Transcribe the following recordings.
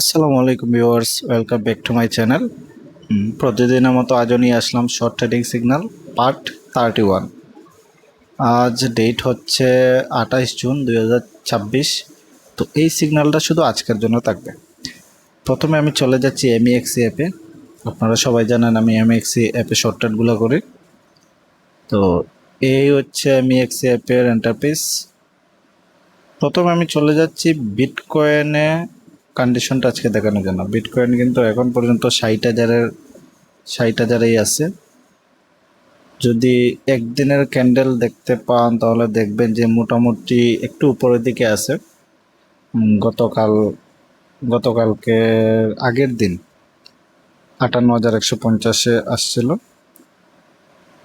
আসসালামু আলাইকুম viewers, welcome back to my channel. প্রতিদিনের মতো আজও নিয়ে আসলাম শর্ট ট্রেডিং সিগন্যাল পার্ট 31। আজ ডেট হচ্ছে 28 জুন 2026। তো এই সিগন্যালটা শুধু আজকের জন্য থাকবে। প্রথমে আমি চলে যাচ্ছি এমইএক্সি অ্যাপে। আপনারা সবাই জানেন আমি এমইএক্সি অ্যাপে শর্ট ট্রেডগুলো করি। তো এই হচ্ছে এমইএক্সি অ্যাপের এন্টারপ্রাইজ। প্রথমে আমি চলে যাচ্ছি বিটকয়েনে কন্ডিশনটা আজকে দেখানোর জন্য। বিটকয়েন কিন্তু এখন পর্যন্ত 60,000-এই আছে। যদি একদিনের ক্যান্ডেল দেখতে পান তাহলে দেখবেন যে মোটামুটি একটু উপরের দিকে আছে। গতকালকে আগের দিন 58,150-এ আসছিল।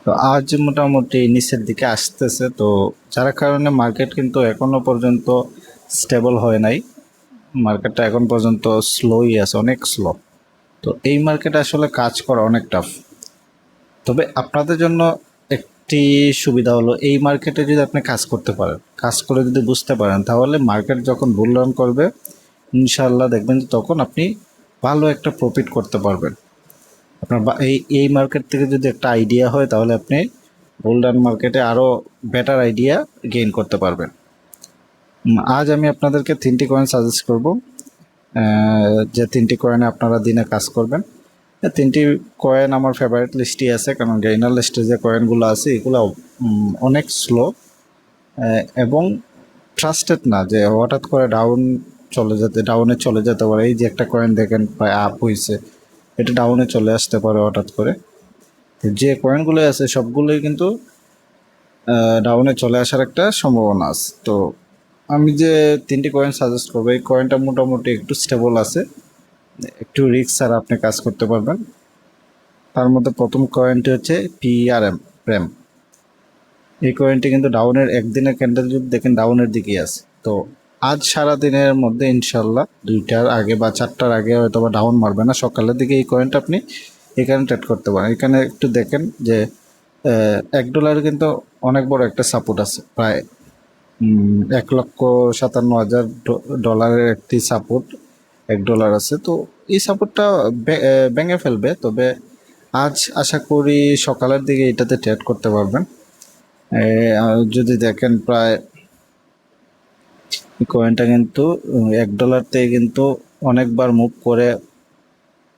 তো আজ মোটামুটি নিচের দিকে আসতেছে। তো যার কারণে মার্কেট কিন্তু এখনো পর্যন্ত স্টেবল হয় নাই। মার্কেটটা এখন পর্যন্ত স্লোই আছে, অনেক স্লো। তো এই মার্কেটে আসলে কাজ করা অনেক টাফ। তবে আপনাদের জন্য একটি সুবিধা হলো, এই মার্কেটে যদি আপনি কাজ করতে পারেন, কাজ করে যদি বুঝতে পারেন, তাহলে মার্কেট যখন বুল রান করবে ইনশাআল্লাহ দেখবেন যে তখন আপনি ভালো একটা প্রফিট করতে পারবেন। আপনার এই মার্কেট থেকে যদি একটা আইডিয়া হয় তাহলে আপনি বুল রান মার্কেটে আরও বেটার আইডিয়া গেইন করতে পারবেন। আজ আমি আপনাদেরকে 3টি কয়েন সাজেস্ট করব, যে 3টি কয়েনে আপনারা দিনে কাজ করবেন। 3টি কয়েন আমার ফেভারিট লিস্টই আছে, কারণ গেইনার লিস্টে যে কয়েনগুলো আছে এগুলো অনেক স্লো এবং ট্রাস্টেড না, যে হঠাৎ করে ডাউনে চলে যেতে পারে। এই যে একটা কয়েন দেখেন প্রায় আপ হয়েছে, এটা ডাউনে চলে আসতে পারে হঠাৎ করে। যে কয়েনগুলো আছে সবগুলোই কিন্তু ডাউনে চলে আসার একটা সম্ভাবনা আছে। তো আমি যে 3টি কয়েন সাজেস্ট করবো, এই কয়েনটা মোটামুটি একটু স্টেবল আছে, একটু রিস্ক ছাড়া আপনি কাজ করতে পারবেন। তার মধ্যে প্রথম কয়েনটি হচ্ছে PRM প্রেম। এই কয়েনটি কিন্তু ডাউনের একদিনের ক্যান্ডেল যদি দেখেন ডাউনের দিকেই আছে। তো আজ সারা দিনের মধ্যে ইনশাল্লাহ 2টার আগে বা 4টার আগে হয়তো বা ডাউন মারবে না। সকালের দিকে এই কয়েনটা আপনি এখানে ট্রেড করতে পারেন। এখানে একটু দেখেন যে $1 কিন্তু অনেক বড় একটা সাপোর্ট আছে, প্রায় $1,57,000 একটি সাপোর্ট $1 আছে। তো এই সাপোর্টটা ভেঙে ফেলবে। তবে আজ আশা করি সকালের দিকে এটাতে ট্রেড করতে পারবেন। যদি দেখেন প্রায় কয়েনটা কিন্তু $1 থেকে কিন্তু অনেকবার মুভ করে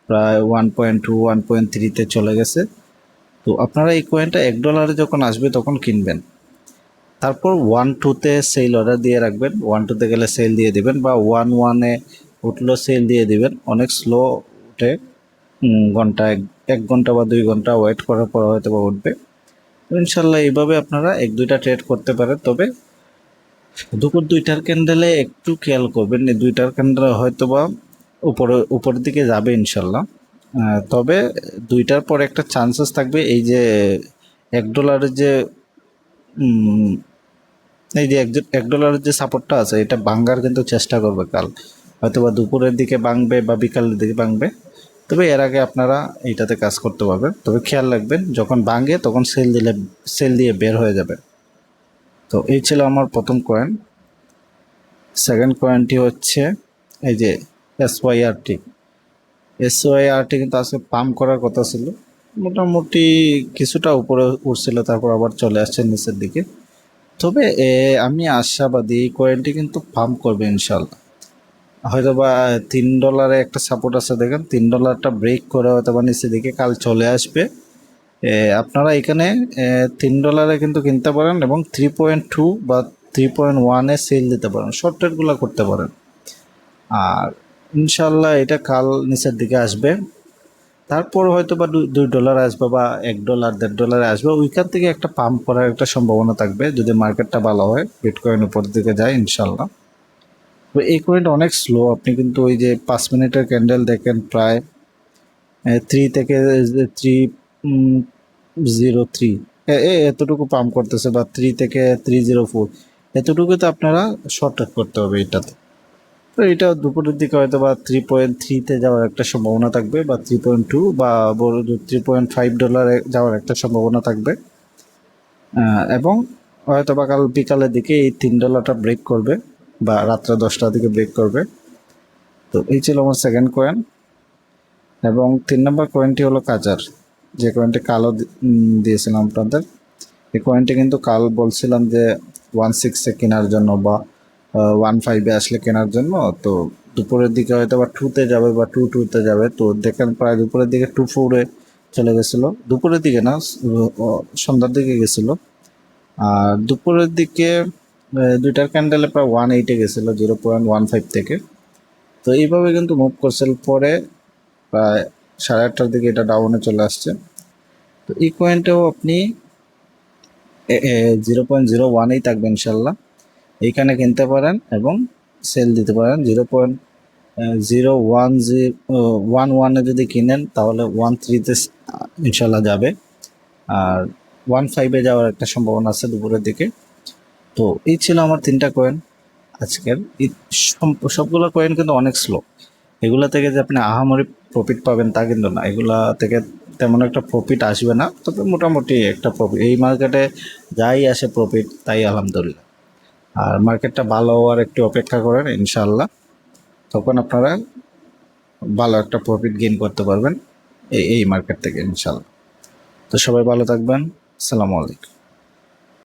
প্রায় 1.2 1.3-তে চলে গেছে। তো আপনারা এই কয়েনটা $1 যখন আসবে তখন কিনবেন, তারপর 1.2-তে সেল অর্ডার দিয়ে রাখবেন। 1.2-তে গেলে সেল দিয়ে দিবেন, বা 1.1-এ উঠলো সেল দিয়ে দিবেন। অনেক স্লো উঠে, ঘন্টা 1 ঘন্টা বা 2 ঘন্টা ওয়েট করার পর হয়তো বা উঠবে। ইনশাল্লাহ এইভাবে আপনারা 1-2টা ট্রেড করতে পারেন। তবে দুপুর 2টার ক্যান্ডেলে একটু খেয়াল করবেন, এই 2টার ক্যান্ডেলে হয়তো বা উপরের দিকে যাবে ইনশাল্লাহ। তবে 2টার পর একটা চান্সেস থাকবে, এই যে $1 যে এই যে $1 যে সাপোর্টটা আছে এটা ভাঙার কিন্তু চেষ্টা করবে কাল, হয়তো বা দুপুরের দিকে ভাঙবে বা বিকালের দিকে ভাঙবে। তবে এর আগে আপনারা এইটাতে কাজ করতে পারবেন। তবে খেয়াল রাখবেন যখন ভাঙে তখন সেল দিয়ে বের হয়ে যাবে। তো এই ছিল আমার প্রথম কয়েন। সেকেন্ড কয়েনটি হচ্ছে এই যে SYRT। কিন্তু আজকে পাম্প করার কথা ছিল, মোটামুটি কিছুটা উপরে উঠছিল, তারপর আবার চলে আসছে নিচের দিকে। তবে আমি আশাবাদী এই কয়েনটি কিন্তু পাম্প করবে ইনশাল্লাহ। হয়তো বা $3 একটা সাপোর্ট আছে, দেখেন $3টা ব্রেক করে হয়তো বা নিচের দিকে কাল চলে আসবে। আপনারা এখানে $3 কিন্তু কিনতে পারেন এবং 3.2 বা 3.1-এ সেল দিতে পারেন, শর্ট ট্রেডগুলো করতে পারেন। আর ইনশাল্লাহ এটা কাল নিচের দিকে আসবে, তারপর হয়তো বা $2 আসবে বা $1 $1.5 আসবে। ওইখান থেকে একটা পাম্প করার একটা সম্ভাবনা থাকবে যদি মার্কেটটা ভালো হয়, বিটকয়েন উপর দিকে যায় ইনশাল্লাহ। তো এই কয়েনটা অনেক স্লো। আপনি কিন্তু ওই যে 5 মিনিটের ক্যান্ডেল দেখেন প্রায় 3 থেকে 303 এতটুকু পাম্প করতেছে, বা 3 থেকে 304 এতটুকুতে আপনারা শর্ট ট্রেড করতে হবে এটাতে। তো এটা দুপুরের দিকে হয়তো বা 3.3-তে যাওয়ার একটা সম্ভাবনা থাকবে, বা 3.2 বা বড় $3.5 যাওয়ার একটা সম্ভাবনা থাকবে। এবং হয়তো বা কাল বিকালের দিকে এই $3টা ব্রেক করবে, বা রাত্রে 10টার দিকে ব্রেক করবে। তো এই ছিল আমার সেকেন্ড কয়েন। এবং 3 নম্বর কয়েনটি হলো কাজার, যে কয়েনটি কালো দিয়েছিলাম আপনাদের। এই কয়েনটি কিন্তু কাল বলছিলাম যে 1.6 কেনার জন্য বা 1.5 আসলে কেনার জন্য। তো দুপুরের দিকে হয়তো বা 2-তে যাবে বা 2.2-তে যাবে। তো দেখেন প্রায় দুপুরের দিকে 2.4-এ চলে গেছিলো। দুপুরের দিকে না, সন্ধ্যার দিকে গেছিলো। আর দুপুরের দিকে দুইটার ক্যান্ডেলে প্রায় 1.8-এ গেছিলো 0.15 থেকে। তো এইভাবে কিন্তু মুভ করছিল, পরে প্রায় 8:30টার দিকে এটা ডাউনে চলে আসছে। তো এই কয়েনটাও আপনি 0.01-এই থাকবে ইনশাল্লাহ, এইখানে কিনতে পারেন এবং সেল দিতে পারেন। 0.01011-এ যদি কিনেন তাহলে 1.3-তে ইনশাল্লাহ যাবে, আর 1.5-এ যাওয়ার একটা সম্ভাবনা আছে দুপুরের দিকে। তো এই ছিল আমার 3টা কয়েন আজকের। সবগুলো কয়েন কিন্তু অনেক স্লো। এগুলা থেকে যে আপনি আহামরি প্রফিট পাবেন তা কিন্তু না, এগুলা থেকে তেমন একটা প্রফিট আসবে না, তবে মোটামুটি একটা প্রফিট। এই মার্কেটে যাই আসে প্রফিট তাই আলহামদুলিল্লাহ। আর মার্কেটটা ভালো হওয়ার একটু অপেক্ষা করেন ইনশাআল্লাহ, তখন আপনারা ভালো একটা প্রফিট গেইন করতে পারবেন এই মার্কেট থেকে ইনশাআল্লাহ। তো সবাই ভালো থাকবেন। আসসালামু আলাইকুম।